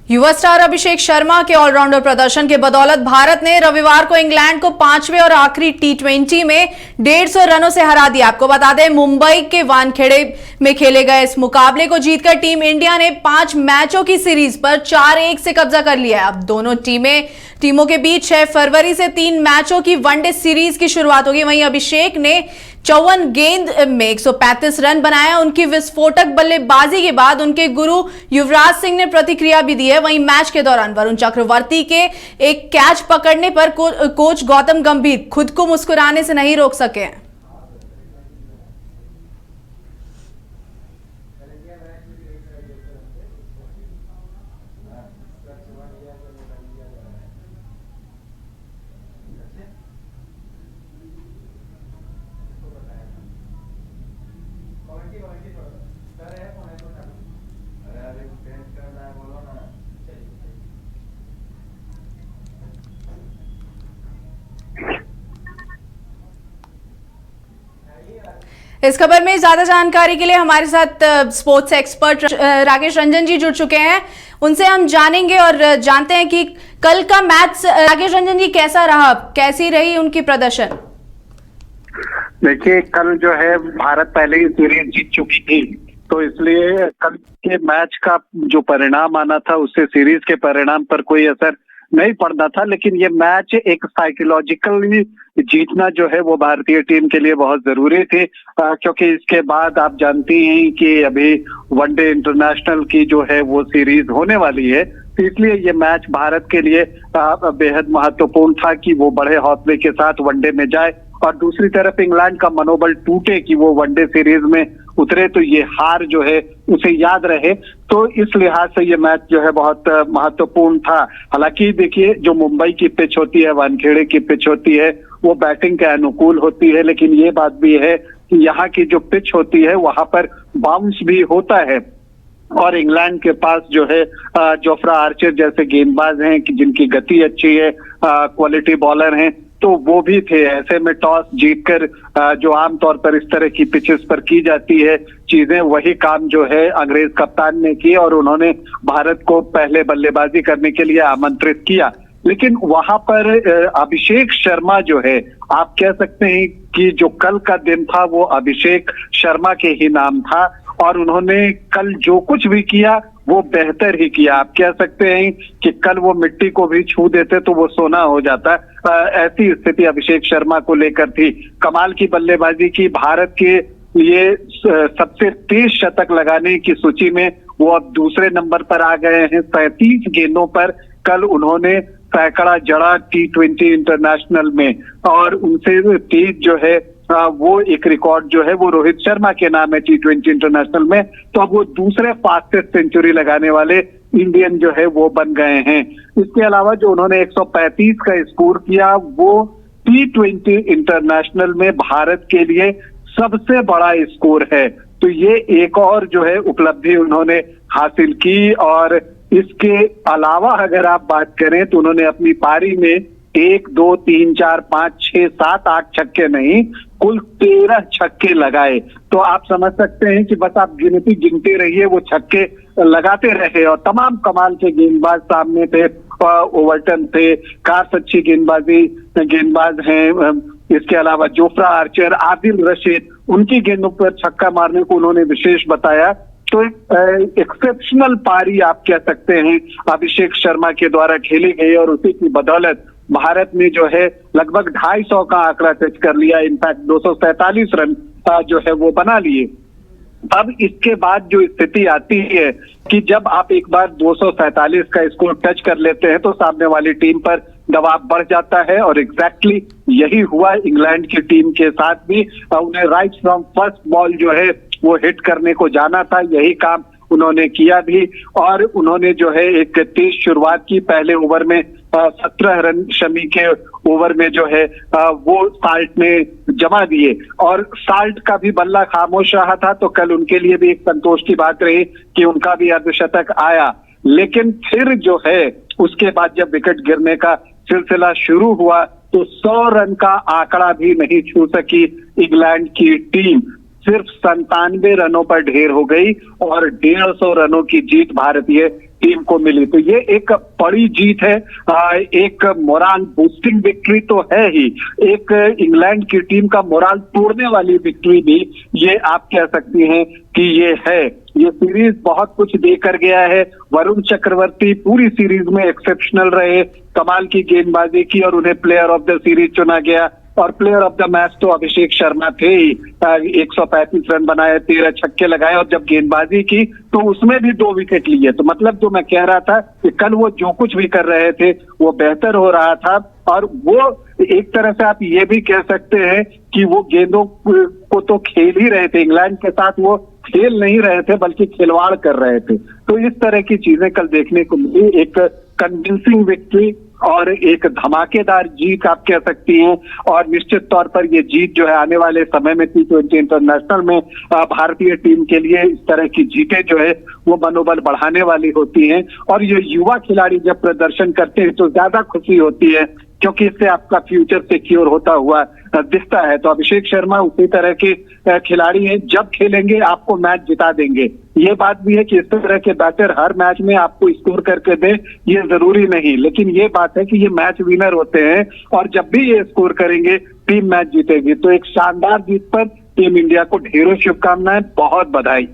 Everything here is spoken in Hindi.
युवा स्टार अभिषेक शर्मा के ऑलराउंडर प्रदर्शन के बदौलत भारत ने रविवार को इंग्लैंड को 5वें और आखिरी T20 में 150 रनों से हरा दिया। आपको बता दें, मुंबई के वानखेड़े में खेले गए इस मुकाबले को जीतकर टीम इंडिया ने 5 मैचों की सीरीज पर 4-1 से कब्जा कर लिया है। अब दोनों टीमों के बीच 6 फरवरी से 3 मैचों की वनडे सीरीज की शुरुआत होगी। वहीं अभिषेक ने 54 गेंद में 135 रन बनाया। उनकी विस्फोटक बल्लेबाजी के बाद उनके गुरु युवराज सिंह ने प्रतिक्रिया भी दी है। वहीं मैच के दौरान वरुण चक्रवर्ती के एक कैच पकड़ने पर कोच गौतम गंभीर खुद को मुस्कुराने से नहीं रोक सके। इस खबर में ज्यादा जानकारी के लिए हमारे साथ स्पोर्ट्स एक्सपर्ट राकेश रंजन जी जुड़ चुके हैं। उनसे हम जानेंगे और जानते हैं कि कल का मैच राकेश रंजन जी कैसा रहा, कैसी रही उनकी प्रदर्शन। देखिए, कल जो है भारत पहले ही सीरीज जीत चुकी थी, तो इसलिए कल के मैच का जो परिणाम आना था उससे सीरीज के परिणाम पर कोई असर नहीं पड़ना था। लेकिन ये मैच एक साइकोलॉजिकली जीतना जो है वो भारतीय टीम के लिए बहुत जरूरी थी, क्योंकि इसके बाद आप जानती हैं कि अभी वनडे इंटरनेशनल की जो है वो सीरीज होने वाली है। तो इसलिए ये मैच भारत के लिए बेहद महत्वपूर्ण था कि वो बड़े हौसले के साथ वनडे में जाए, और दूसरी तरफ इंग्लैंड का मनोबल टूटे कि वो वनडे सीरीज में उतरे तो ये हार जो है उसे याद रहे। तो इस लिहाज से ये मैच जो है बहुत महत्वपूर्ण था। हालांकि देखिए, जो मुंबई की पिच होती है, वानखेड़े की पिच होती है, वो बैटिंग के अनुकूल होती है, लेकिन ये बात भी है कि यहाँ की जो पिच होती है वहां पर बाउंस भी होता है। और इंग्लैंड के पास जो है जोफ्रा आर्चर जैसे गेंदबाज हैं कि जिनकी गति अच्छी है, क्वालिटी बॉलर हैं, तो वो भी थे। ऐसे में टॉस जीतकर जो आमतौर पर इस तरह की पिचेस पर की जाती है चीजें, वही काम जो है अंग्रेज कप्तान ने की और उन्होंने भारत को पहले बल्लेबाजी करने के लिए आमंत्रित किया। लेकिन वहां पर अभिषेक शर्मा जो है, आप कह सकते हैं कि जो कल का दिन था वो अभिषेक शर्मा के ही नाम था, और उन्होंने कल जो कुछ भी किया वो बेहतर ही किया। आप कह सकते हैं कि कल वो मिट्टी को भी छू देते तो वो सोना हो जाता। ऐसी स्थिति अभिषेक शर्मा को लेकर थी। कमाल की बल्लेबाजी की। भारत के लिए सबसे तेज शतक लगाने की सूची में वो अब दूसरे नंबर पर आ गए हैं। 37 गेंदों पर कल उन्होंने सैकड़ा जड़ा T20 इंटरनेशनल में, और उनसे तेज जो है वो एक रिकॉर्ड जो है वो रोहित शर्मा के नाम है T20 इंटरनेशनल में। तो अब वो दूसरे फास्टेस्ट सेंचुरी लगाने वाले इंडियन जो है वो बन गए हैं। इसके अलावा जो उन्होंने 135 का स्कोर किया वो T20 इंटरनेशनल में भारत के लिए सबसे बड़ा स्कोर है। तो ये एक और जो है उपलब्धि उन्होंने हासिल की। और इसके अलावा अगर आप बात करें तो उन्होंने अपनी पारी में 1, 2, 3, 4, 5, 6, 7, 8 छक्के नहीं, कुल 13 छक्के लगाए। तो आप समझ सकते हैं कि बस आप गिनते रहिए, वो छक्के लगाते रहे। और तमाम कमाल के गेंदबाज सामने थे। ओवरटन थे, कार्स अच्छी गेंदबाज हैं। इसके अलावा जोफ्रा आर्चर, आदिल रशीद, उनकी गेंदों पर छक्का मारने को उन्होंने विशेष बताया। तो एक्सेप्शनल पारी आप कह सकते हैं अभिषेक शर्मा के द्वारा खेली गई, और उसी की बदौलत भारत ने जो है लगभग 250 का आंकड़ा टच कर लिया। इनफैक्ट 247 रन जो है वो बना लिए। अब इसके बाद जो स्थिति आती है कि जब आप एक बार 247 का स्कोर टच कर लेते हैं तो सामने वाली टीम पर दबाव बढ़ जाता है, और एग्जैक्टली यही हुआ इंग्लैंड की टीम के साथ भी। उन्हें राइट फ्रॉम फर्स्ट बॉल जो है वो हिट करने को जाना था, यही काम उन्होंने किया भी। और उन्होंने जो है एक तेज शुरुआत की। पहले ओवर में 17 रन शमी के ओवर में जो है वो साल्ट ने जमा दिए, और साल्ट का भी बल्ला खामोश रहा था। तो कल उनके लिए भी एक संतोष की बात रही कि उनका भी अर्धशतक आया। लेकिन फिर जो है उसके बाद जब विकेट गिरने का सिलसिला शुरू हुआ तो 100 रन का आंकड़ा भी नहीं छू सकी इंग्लैंड की टीम। सिर्फ 97 रनों पर ढेर हो गई और 150 रनों की जीत भारतीय टीम को मिली। तो ये एक बड़ी जीत है, एक मोराल बूस्टिंग विक्ट्री तो है ही, एक इंग्लैंड की टीम का मोराल तोड़ने वाली विक्ट्री भी ये आप कह सकती हैं कि ये है। ये सीरीज बहुत कुछ देकर गया है। वरुण चक्रवर्ती पूरी सीरीज में एक्सेप्शनल रहे, कमाल की गेंदबाजी की और उन्हें प्लेयर ऑफ द सीरीज चुना गया। और प्लेयर ऑफ द मैच तो अभिषेक शर्मा थे ही, 135 रन बनाए, 13 छक्के लगाए और जब गेंदबाजी की तो उसमें भी 2 विकेट लिए। तो मतलब जो मैं कह रहा था कि कल वो जो कुछ भी कर रहे थे वो बेहतर हो रहा था। और वो एक तरह से आप ये भी कह सकते हैं कि वो गेंदों को तो खेल ही रहे थे, इंग्लैंड के साथ वो खेल नहीं रहे थे बल्कि खिलवाड़ कर रहे थे। तो इस तरह की चीजें कल देखने को मिली, एक कन्विंसिंग विक्ट्री और एक धमाकेदार जीत आप कह सकती हैं। और निश्चित तौर पर ये जीत जो है आने वाले समय में T20 इंटरनेशनल में भारतीय टीम के लिए इस तरह की जीतें जो है वो मनोबल बढ़ाने वाली होती हैं। और ये युवा खिलाड़ी जब प्रदर्शन करते हैं तो ज्यादा खुशी होती है, क्योंकि इससे आपका फ्यूचर सिक्योर होता हुआ दिखता है। तो अभिषेक शर्मा उसी तरह के खिलाड़ी हैं, जब खेलेंगे आपको मैच जिता देंगे। ये बात भी है कि इस तरह के बैटर हर मैच में आपको स्कोर करके दे ये जरूरी नहीं, लेकिन ये बात है कि ये मैच विनर होते हैं और जब भी ये स्कोर करेंगे टीम मैच जीतेगी। तो एक शानदार जीत पर टीम इंडिया को ढेरों शुभकामनाएं, बहुत बधाई।